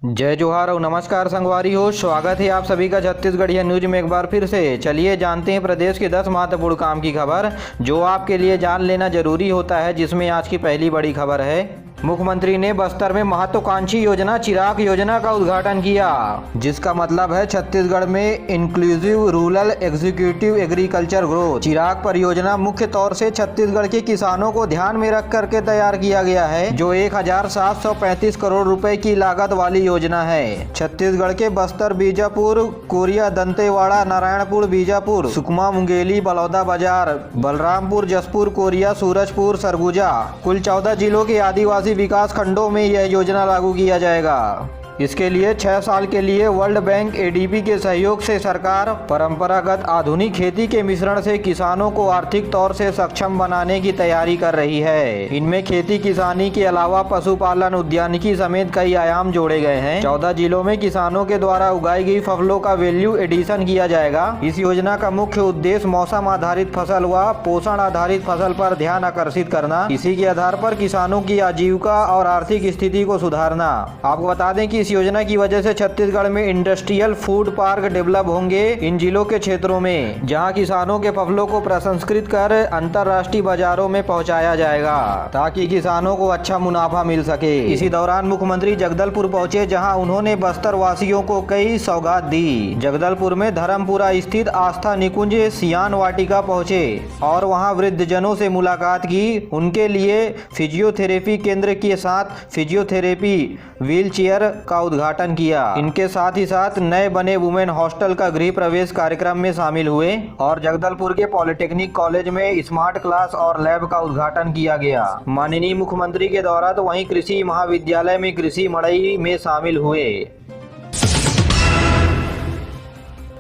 जय जोहार और नमस्कार संगवारी हो। स्वागत है आप सभी का छत्तीसगढ़िया न्यूज में एक बार फिर से। चलिए जानते हैं प्रदेश के 10 महत्वपूर्ण काम की खबर जो आपके लिए जान लेना जरूरी होता है, जिसमें आज की पहली बड़ी खबर है। मुख्यमंत्री ने बस्तर में महत्वाकांक्षी योजना चिराग योजना का उद्घाटन किया, जिसका मतलब है छत्तीसगढ़ में inclusive rural executive agriculture growth. Chirag परियोजना मुख्य तौर से छत्तीसगढ़ के किसानों को ध्यान में रख करके तैयार किया गया है, जो 1735 करोड़ रुपए की लागत वाली योजना है। छत्तीसगढ़ के बस्तर, बीजापुर, कोरिया, दंतेवाड़ा, नारायणपुर, बीजापुर, सुकमा, मुंगेली, बलौदाबाजार, बलरामपुर, जसपुर, कोरिया, सूरजपुर, सरगुजा, कुल 14 जिलों के आदिवासी विकास खंडों में यह योजना लागू किया जाएगा। इसके लिए 6 साल के लिए वर्ल्ड बैंक एडीबी के सहयोग से सरकार परंपरागत आधुनिक खेती के मिश्रण से किसानों को आर्थिक तौर से सक्षम बनाने की तैयारी कर रही है। इनमें खेती किसानी के अलावा पशुपालन, उद्यानिकी समेत कई आयाम जोड़े गए हैं। 14 जिलों में किसानों के द्वारा उगाई गई फसलों का वैल्यू एडिशन किया जाएगा। इस योजना का मुख्य उद्देश्य मौसम आधारित फसल व पोषण आधारित फसल पर ध्यान आकर्षित करना, इसी के आधार पर किसानों की आजीविका और आर्थिक स्थिति को सुधारना। आपको बता दें कि इस योजना की वजह से छत्तीसगढ़ में इंडस्ट्रियल फूड पार्क डेवलप होंगे इन जिलों के क्षेत्रों में, जहां किसानों के फसलों को प्रसंस्कृत कर अंतर्राष्ट्रीय बाजारों में पहुंचाया जाएगा, ताकि किसानों को अच्छा मुनाफा मिल सके। इसी दौरान मुख्यमंत्री जगदलपुर पहुंचे, जहां उन्होंने बस्तर वासियों को कई सौगात दी। जगदलपुर में धर्मपुरा स्थित आस्था निकुंज सियान वाटिका पहुंचे और वहां वृद्धजनों से मुलाकात की। उनके लिए फिजियोथेरेपी केंद्र के साथ फिजियोथेरेपी व्हीलचेयर का उद्घाटन किया। इनके साथ ही साथ नए बने वुमेन हॉस्टल का गृह प्रवेश कार्यक्रम में शामिल हुए और जगदलपुर के पॉलिटेक्निक कॉलेज में स्मार्ट क्लास और लैब का उद्घाटन किया गया। माननीय मुख्यमंत्री के द्वारा तो वहीं कृषि महाविद्यालय में कृषि मड़ई में शामिल हुए।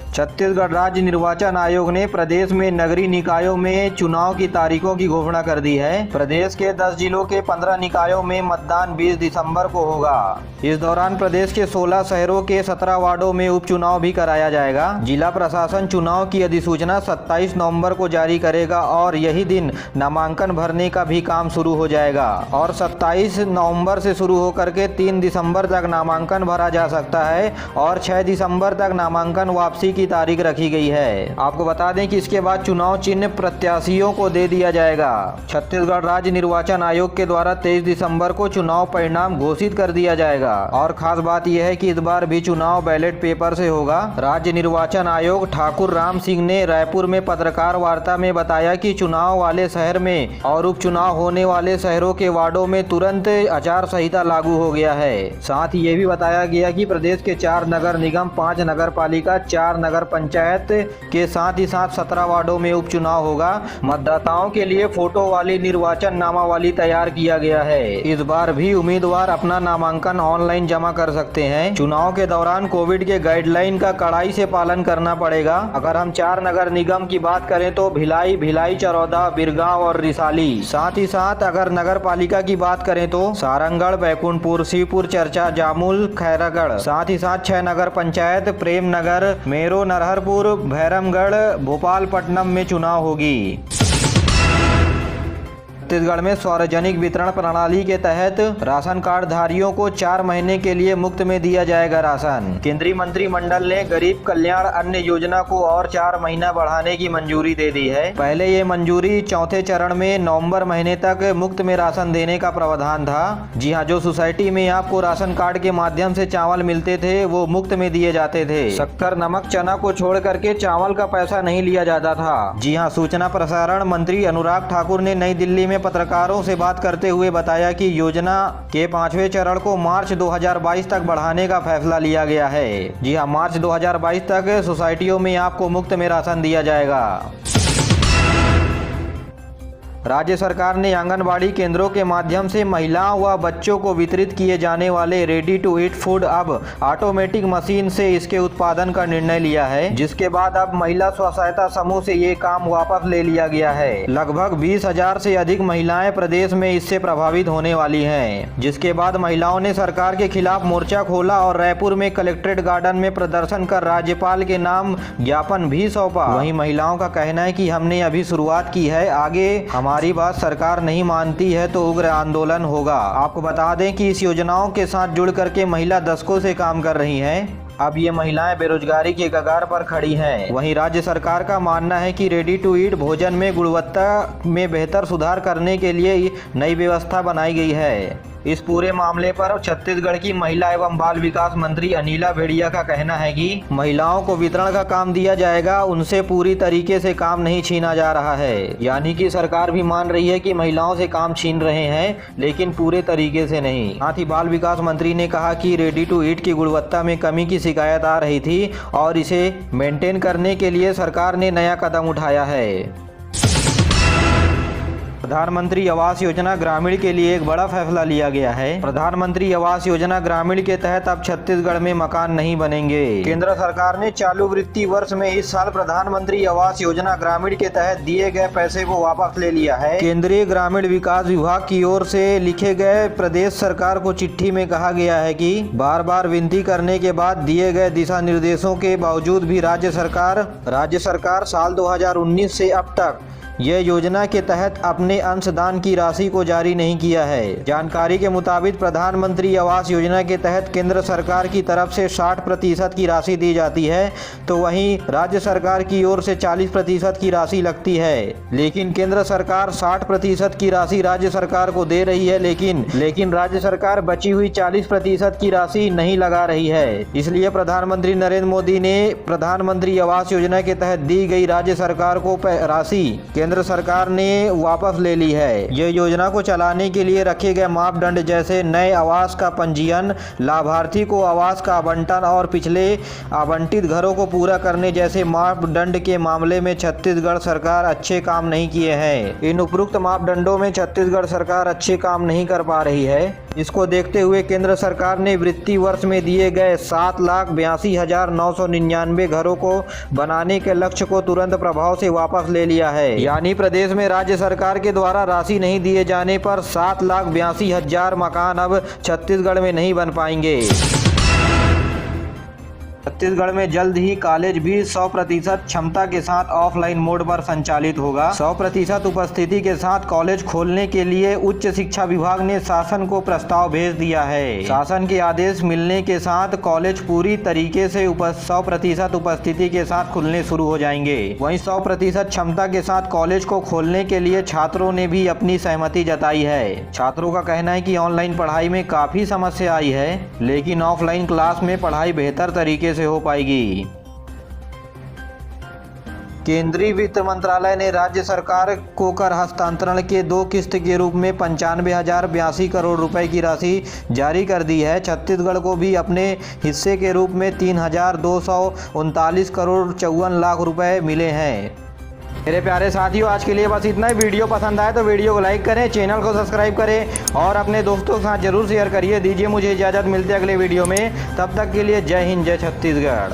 छत्तीसगढ़ राज्य निर्वाचन आयोग ने प्रदेश में नगरीय निकायों में चुनाव की तारीखों की घोषणा कर दी है। प्रदेश के 10 जिलों के 15 निकायों में मतदान 20 दिसंबर को होगा। इस दौरान प्रदेश के 16 शहरों के 17 वार्डों में उपचुनाव भी कराया जाएगा। जिला प्रशासन चुनाव की अधिसूचना 27 नवंबर को जारी करेगा और यही दिन नामांकन भरने का भी काम शुरू हो जाएगा और 27 नवंबर से शुरू होकर के 3 दिसंबर तक नामांकन भरा जा सकता है और 6 दिसंबर तक नामांकन वापसी की तारीख रखी गई है। आपको बता दें कि इसके बाद चुनाव चिन्ह प्रत्याशियों को दे दिया जाएगा। छत्तीसगढ़ राज्य निर्वाचन आयोग के द्वारा 23 दिसंबर को चुनाव परिणाम घोषित कर दिया जाएगा और खास बात यह है कि इस बार भी चुनाव बैलेट पेपर से होगा। राज्य निर्वाचन आयोग ठाकुर राम सिंह ने रायपुर में पत्रकार वार्ता में बताया कि चुनाव वाले शहर में और उपचुनाव होने वाले शहरों के वार्डों में तुरंत आचार संहिता लागू हो गया है। साथ ही ये भी बताया गया कि प्रदेश के 4 नगर निगम, 5 नगर पालिका, 4 नगर पंचायत के साथ ही साथ 17 वार्डों में उपचुनाव होगा। मतदाताओं के लिए फोटो वाली निर्वाचन नामावली तैयार किया गया है। इस बार भी उम्मीदवार अपना नामांकन ऑनलाइन जमा कर सकते हैं। चुनाव के दौरान कोविड के गाइडलाइन का कड़ाई से पालन करना पड़ेगा। अगर हम 4 नगर निगम की बात करें तो भिलाई, चरौदा, बिरगांव और रिसाली। साथ ही साथ अगर नगर पालिका की बात करें तो सारंगढ़, बैकुंठपुर, शिवपुर, चरचा, जामुल, खैरागढ़। साथ ही साथ 6 नगर पंचायत प्रेमनगर, मेरो, नरहरपुर, भैरमगढ़, भोपालपट्टनम में चुनाव होगी। छत्तीसगढ़ में सार्वजनिक वितरण प्रणाली के तहत राशन कार्ड धारियों को 4 महीने के लिए मुफ्त में दिया जाएगा राशन। केंद्रीय मंत्रिमंडल ने गरीब कल्याण अन्न योजना को और 4 महीना बढ़ाने की मंजूरी दे दी है। पहले ये मंजूरी चौथे चरण में नवंबर महीने तक मुफ्त में राशन देने का प्रावधान था। जी हाँ, जो सोसाइटी में आपको राशन कार्ड के माध्यम से चावल मिलते थे वो मुफ्त में दिए जाते थे। शक्कर, नमक, चना को छोड़ करके चावल का पैसा नहीं लिया जाता था। जी हाँ, सूचना प्रसारण मंत्री अनुराग ठाकुर ने नई दिल्ली में पत्रकारों से बात करते हुए बताया कि योजना के 5वें चरण को मार्च 2022 तक बढ़ाने का फैसला लिया गया है। जी हां, मार्च 2022 तक सोसाइटियों में आपको मुफ्त में राशन दिया जाएगा। राज्य सरकार ने आंगनबाड़ी केंद्रों के माध्यम से महिलाओं व बच्चों को वितरित किए जाने वाले रेडी टू ईट फूड अब ऑटोमेटिक मशीन से इसके उत्पादन का निर्णय लिया है, जिसके बाद अब महिला स्व सहायता समूह से ये काम वापस ले लिया गया है। लगभग 20,000 से अधिक महिलाएं प्रदेश में इससे प्रभावित होने वाली हैं, जिसके बाद महिलाओं ने सरकार के खिलाफ मोर्चा खोला और रायपुर में कलेक्ट्रेट गार्डन में प्रदर्शन कर राज्यपाल के नाम ज्ञापन भी सौंपा। वहीं महिलाओं का कहना है कि हमने अभी शुरुआत की है, आगे हमारा हमारी बात सरकार नहीं मानती है तो उग्र आंदोलन होगा। आपको बता दें कि इस योजनाओं के साथ जुड़ करके महिला दशकों से काम कर रही हैं। अब ये महिलाएं बेरोजगारी के कगार पर खड़ी हैं। वहीं राज्य सरकार का मानना है कि रेडी टू ईट भोजन में गुणवत्ता में बेहतर सुधार करने के लिए नई व्यवस्था बनाई गई है। इस पूरे मामले पर छत्तीसगढ़ की महिला एवं बाल विकास मंत्री अनिला भेड़िया का कहना है कि महिलाओं को वितरण का काम दिया जाएगा, उनसे पूरी तरीके से काम नहीं छीना जा रहा है। यानी कि सरकार भी मान रही है कि महिलाओं से काम छीन रहे हैं, लेकिन पूरे तरीके से नहीं। साथ ही बाल विकास मंत्री ने कहा कि रेडी टू ईट की गुणवत्ता में कमी की शिकायत आ रही थी और इसे मेंटेन करने के लिए सरकार ने नया कदम उठाया है। प्रधानमंत्री आवास योजना ग्रामीण के लिए एक बड़ा फैसला लिया गया है। प्रधानमंत्री आवास योजना ग्रामीण के तहत अब छत्तीसगढ़ में मकान नहीं बनेंगे। केंद्र सरकार ने चालू वित्तीय वर्ष में इस साल प्रधानमंत्री आवास योजना ग्रामीण के तहत दिए गए पैसे को वापस ले लिया है। केंद्रीय ग्रामीण विकास विभाग की ओर से लिखे गए प्रदेश सरकार को चिट्ठी में कहा गया है कि बार बार विनती करने के बाद दिए गए दिशा निर्देशों के बावजूद भी राज्य सरकार साल 2019 से अब तक यह योजना के तहत अपने अंशदान की राशि को जारी नहीं किया है। जानकारी के मुताबिक प्रधानमंत्री आवास योजना के तहत केंद्र सरकार की तरफ से 60% की राशि दी जाती है, तो वहीं राज्य सरकार की ओर से 40% की राशि लगती है। लेकिन केंद्र सरकार 60% की राशि राज्य सरकार को दे रही है, लेकिन राज्य सरकार बची हुई 40% की राशि नहीं लगा रही है। इसलिए प्रधानमंत्री नरेंद्र मोदी ने प्रधानमंत्री आवास योजना के तहत दी गई राज्य सरकार को राशि केंद्र सरकार ने वापस ले ली है। ये योजना को चलाने के लिए रखे गए मापदंड जैसे नए आवास का पंजीयन, लाभार्थी को आवास का आवंटन और पिछले आवंटित घरों को पूरा करने जैसे मापदंड के मामले में छत्तीसगढ़ सरकार अच्छे काम नहीं किए हैं। इन उपरोक्त मापदंडों में छत्तीसगढ़ सरकार अच्छे काम नहीं कर पा रही है। इसको देखते हुए केंद्र सरकार ने वित्तीय वर्ष में दिए गए 7,82,999 घरों को बनाने के लक्ष्य को तुरंत प्रभाव से वापस ले लिया है। यानी प्रदेश में राज्य सरकार के द्वारा राशि नहीं दिए जाने पर 7,82,000 मकान अब छत्तीसगढ़ में नहीं बन पाएंगे। छत्तीसगढ़ में जल्द ही कॉलेज भी 100% क्षमता के साथ ऑफलाइन मोड पर संचालित होगा। 100% उपस्थिति के साथ कॉलेज खोलने के लिए उच्च शिक्षा विभाग ने शासन को प्रस्ताव भेज दिया है। शासन के आदेश मिलने के साथ कॉलेज पूरी तरीके से 100% उपस्थिति के साथ खुलने शुरू हो जाएंगे। वहीं 100% क्षमता के साथ कॉलेज को खोलने के लिए छात्रों ने भी अपनी सहमति जताई है। छात्रों का कहना है कि ऑनलाइन पढ़ाई में काफी समस्या आई है, लेकिन ऑफलाइन क्लास में पढ़ाई बेहतर तरीके से हो पाएगी। केंद्रीय वित्त मंत्रालय ने राज्य सरकार को कर हस्तांतरण के 2 किस्त के रूप में 95,082 करोड़ रुपए की राशि जारी कर दी है। छत्तीसगढ़ को भी अपने हिस्से के रूप में 3,239 करोड़ 54 लाख रुपए मिले हैं। मेरे प्यारे साथियों, आज के लिए बस इतना ही। वीडियो पसंद आए तो वीडियो को लाइक करें, चैनल को सब्सक्राइब करें और अपने दोस्तों के साथ जरूर शेयर करिए। दीजिए मुझे इजाज़त, मिलते अगले वीडियो में। तब तक के लिए जय हिंद, जय छत्तीसगढ़।